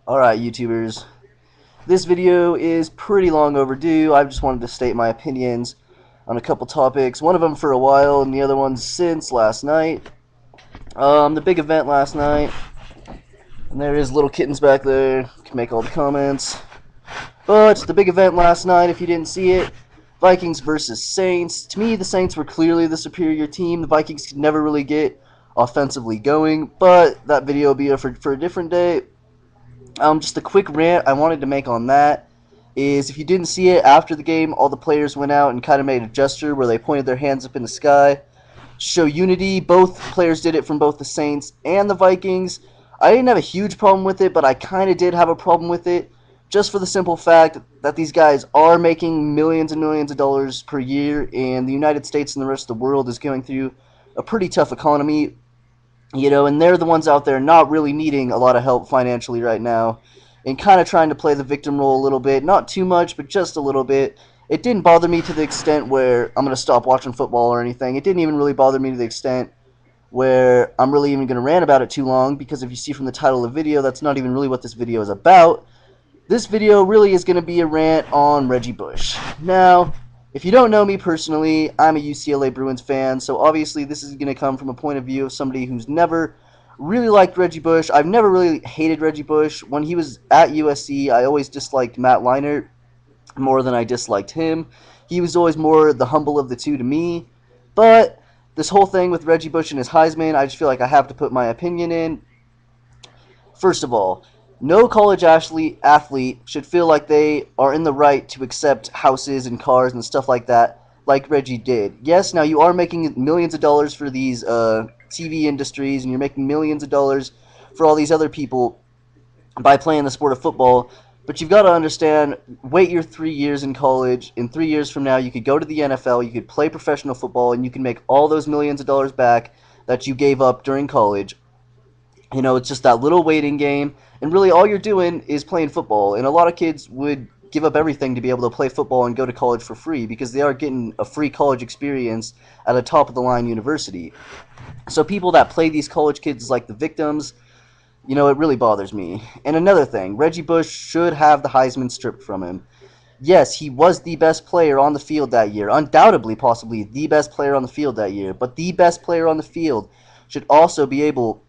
Alright, YouTubers. This video is pretty long overdue. I just wanted to state my opinions on a couple topics. One of them for a while, and the other one since last night. The big event last night. And there is little kittens back there. Can make all the comments. But the big event last night, if you didn't see it, Vikings versus Saints. To me, the Saints were clearly the superior team. The Vikings could never really get offensively going. But that video will be for a different day. Just a quick rant I wanted to make on that is if you didn't see it, after the game, all the players went out and kind of made a gesture where they pointed their hands up in the sky to show unity. Both players did it from both the Saints and the Vikings. I didn't have a huge problem with it, but I kind of did have a problem with it just for the simple fact that these guys are making millions and millions of dollars per year, and the United States and the rest of the world is going through a pretty tough economy. And they're the ones out there not really needing a lot of help financially right now and kind of trying to play the victim role a little bit. Not too much, but just a little bit. It didn't bother me to the extent where I'm going to stop watching football or anything. It didn't even really bother me to the extent where I'm really even going to rant about it too long, because if you see from the title of the video, that's not even really what this video is about. This video really is going to be a rant on Reggie Bush. Now, if you don't know me personally, I'm a UCLA Bruins fan, so obviously this is going to come from a point of view of somebody who's never really liked Reggie Bush. I've never really hated Reggie Bush. When he was at USC, I always disliked Matt Leinart more than I disliked him. He was always more the humble of the two to me. But this whole thing with Reggie Bush and his Heisman, I just feel like I have to put my opinion in. First of all, no college athlete should feel like they are in the right to accept houses and cars and stuff like that, like Reggie did. Yes, now you are making millions of dollars for these TV industries, and you're making millions of dollars for all these other people by playing the sport of football, but you've got to understand, wait your 3 years in college. In 3 years from now, you could go to the NFL, you could play professional football, and you can make all those millions of dollars back that you gave up during college. It's just that little waiting game, and really all you're doing is playing football. And a lot of kids would give up everything to be able to play football and go to college for free, because they are getting a free college experience at a top-of-the-line university. So people that play these college kids like the victims, it really bothers me. And another thing, Reggie Bush should have the Heisman stripped from him. Yes, he was the best player on the field that year, undoubtedly possibly the best player on the field that year, but the best player on the field should also be able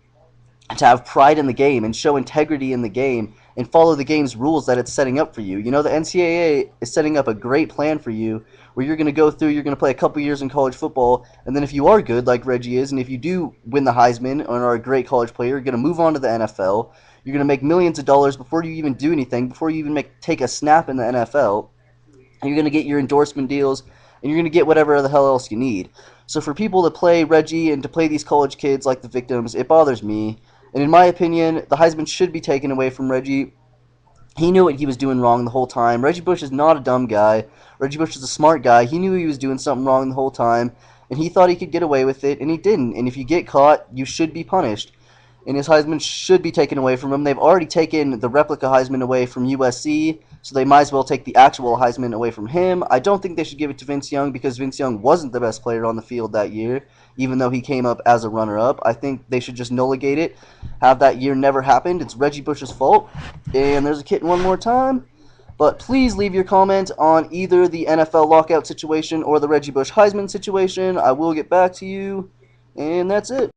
to have pride in the game and show integrity in the game and follow the game's rules that it's setting up for you. The NCAA is setting up a great plan for you where you're going to go through, you're going to play a couple years in college football, and then if you are good like Reggie is, and if you do win the Heisman and are a great college player, you're going to move on to the NFL. You're going to make millions of dollars before you even do anything, before you even take a snap in the NFL. And you're going to get your endorsement deals, and you're going to get whatever the hell else you need. So for people to play Reggie and to play these college kids like the victims, it bothers me. And in my opinion, the Heisman should be taken away from Reggie. He knew what he was doing wrong the whole time. Reggie Bush is not a dumb guy. Reggie Bush is a smart guy. He knew he was doing something wrong the whole time, and he thought he could get away with it, and he didn't. And if you get caught, you should be punished. And his Heisman should be taken away from him. They've already taken the replica Heisman away from USC, so they might as well take the actual Heisman away from him. I don't think they should give it to Vince Young, because Vince Young wasn't the best player on the field that year, even though he came up as a runner-up. I think they should just nulligate it, have that year never happened. It's Reggie Bush's fault. And there's a kitten one more time. But please leave your comment on either the NFL lockout situation or the Reggie Bush Heisman situation. I will get back to you, and that's it.